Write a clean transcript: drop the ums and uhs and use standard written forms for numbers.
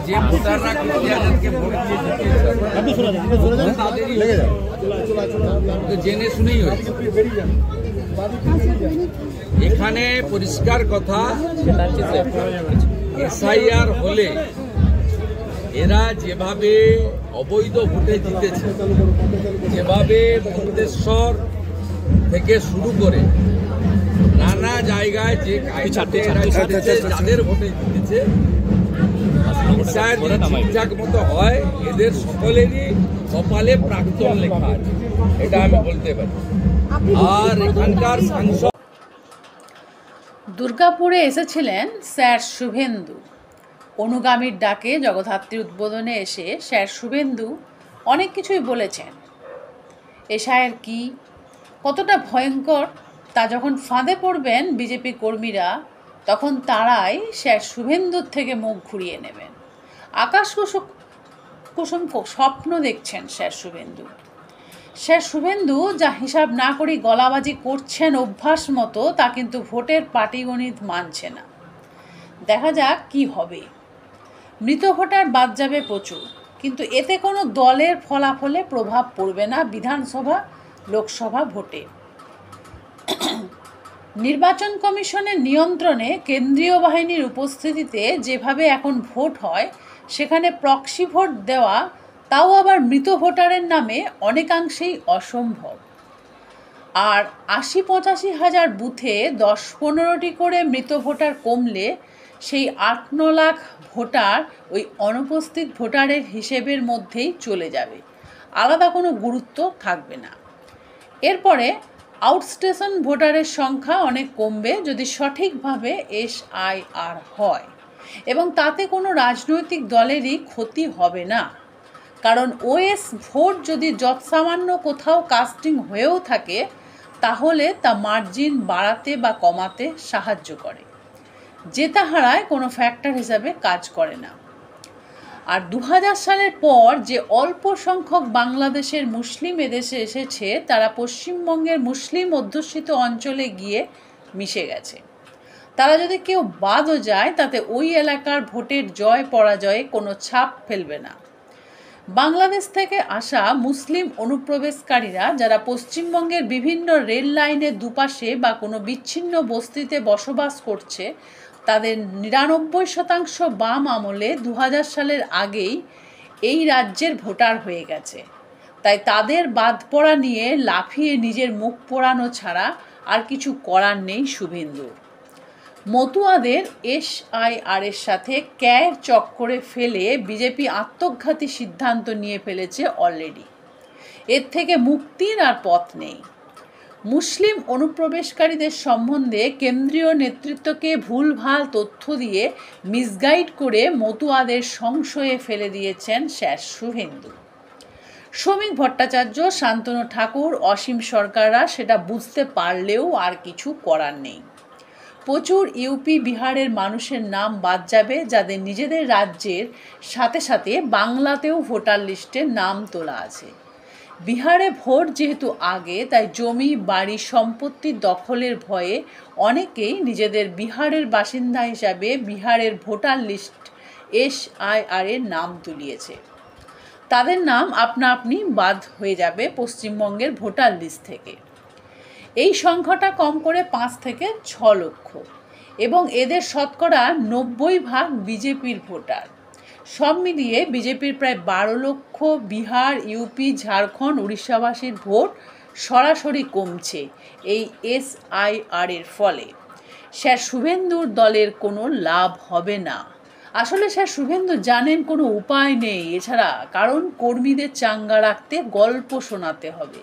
যে ভোটাররা আজাদকে ভোট দিয়ে তাদেরই জেনে শুনেই হয়েছে। এখানে পরিষ্কার কথা, এসআইআর হলে এরা যেভাবে অবৈধ ভোটে জিতেছে, যেভাবে মন্তেশ্বর থেকে শুরু করে নানা জায়গায় যে যাদের ভোটে জিতেছে, ঠিকঠাক মতো হয়, এদের সকলেরই কপালে প্রাক্তন লেখা আছে, এটা আমি বলতে পারি। আর এখানকার সাংসদ দুর্গাপুরে এসেছিলেন স্যার শুভেন্দু। অনুগামীর ডাকে জগদ্ধাত্রী উদ্বোধনে এসে স্যার শুভেন্দু অনেক কিছুই বলেছেন। এসআইআর কি, কতটা ভয়ঙ্কর, তা যখন ফাঁদে পড়বেন বিজেপি কর্মীরা, তখন তারাই স্যার শুভেন্দুর থেকে মুখ ঘুরিয়ে নেবেন। আকাশ কুসুম স্বপ্ন দেখছেন স্যার শুভেন্দু। স্যার শুভেন্দু যা হিসাব না করেই গলাবাজি করছেন অভ্যাস মতো, তা কিন্তু ভোটের পাটিগণিত মানছে না। দেখা যাক কি হবে। মৃত ভোটার বাদ যাবে প্রচুর, কিন্তু এতে কোনো দলের ফলাফলে প্রভাব পড়বে না বিধানসভা লোকসভা ভোটে। নির্বাচন কমিশনের নিয়ন্ত্রণে কেন্দ্রীয় বাহিনীর উপস্থিতিতে যেভাবে এখন ভোট হয়, সেখানে প্রক্সি ভোট দেওয়া, তাও আবার মৃত ভোটারের নামে, অনেকাংশেই অসম্ভব। আর ৮০-৮৫ হাজার বুথে ১০-১৫টি করে মৃত ভোটার কমলে সেই ৮-৯ লাখ ভোটার ওই অনুপস্থিত ভোটারের হিসেবের মধ্যেই চলে যাবে, আলাদা কোনো গুরুত্ব থাকবে না। এরপরে আউটস্টেশন ভোটারের সংখ্যা অনেক কমবে যদি সঠিকভাবে এসআইআর হয়, এবং তাতে কোনো রাজনৈতিক দলেরই ক্ষতি হবে না। কারণ ওএস ভোট যদি যৎসামান্য কোথাও কাস্টিং হয়েও থাকে, তাহলে তা মার্জিন বাড়াতে বা কমাতে সাহায্য করে, জেতা হারায় কোনো ফ্যাক্টর হিসাবে কাজ করে না। আর ২০০০ সালের পর যে অল্প সংখ্যক বাংলাদেশের মুসলিম এদেশে এসেছে, তারা পশ্চিমবঙ্গের মুসলিম অধ্যুষিত অঞ্চলে গিয়ে মিশে গেছে। তারা যদি কেউ বাদও যায়, তাতে ওই এলাকার ভোটের জয় পরাজয়ে কোনো ছাপ ফেলবে না। বাংলাদেশ থেকে আসা মুসলিম অনুপ্রবেশকারীরা যারা পশ্চিমবঙ্গের বিভিন্ন রেল লাইনের দুপাশে বা কোনো বিচ্ছিন্ন বস্তিতে বসবাস করছে, তাদের ৯৯% বাম আমলে ২০০০ সালের আগেই এই রাজ্যের ভোটার হয়ে গেছে। তাই তাদের বাদ পড়া নিয়ে লাফিয়ে নিজের মুখ পোড়ানো ছাড়া আর কিছু করার নেই শুভেন্দুর। মতুয়াদের এসআইআরের সাথে ক্যায়ের চক্করে ফেলে বিজেপি আত্মঘাতী সিদ্ধান্ত নিয়ে ফেলেছে অলরেডি। এর থেকে মুক্তির আর পথ নেই। মুসলিম অনুপ্রবেশকারীদের সম্বন্ধে কেন্দ্রীয় নেতৃত্বকে ভুলভাল তথ্য দিয়ে মিসগাইড করে মতুয়াদের সংশয়ে ফেলে দিয়েছেন স্যার শুভেন্দু। শ্রমিক ভট্টাচার্য, শান্তনু ঠাকুর, অসীম সরকাররা সেটা বুঝতে পারলেও আর কিছু করার নেই। প্রচুর ইউপি বিহারের মানুষের নাম বাদ যাবে, যাদের নিজেদের রাজ্যের সাথে সাথে বাংলাতেও ভোটার লিস্টে নাম তোলা আছে। বিহারে ভোট যেহেতু আগে, তাই জমি, বাড়ি, সম্পত্তি দখলের ভয়ে অনেকেই নিজেদের বিহারের বাসিন্দা হিসাবে বিহারের ভোটার লিস্ট এসআইআরের নাম তুলিয়েছে। তাদের নাম আপনা আপনি বাদ হয়ে যাবে পশ্চিমবঙ্গের ভোটার লিস্ট থেকে। এই সংখ্যাটা কম করে ৫ থেকে ৬ লক্ষ, এবং এদের শতকরা ৯০% বিজেপির ভোটার। সব মিলিয়ে বিজেপির প্রায় ১২ লক্ষ বিহার, ইউপি, ঝাড়খণ্ড, উড়িষ্যাবাসীর ভোট সরাসরি কমছে এই এসআইআরের ফলে। স্যার শুভেন্দুর দলের কোনো লাভ হবে না। আসলে স্যার শুভেন্দু জানেন কোনো উপায় নেই এছাড়া, কারণ কর্মীদের চাঙ্গা রাখতে গল্প শোনাতে হবে।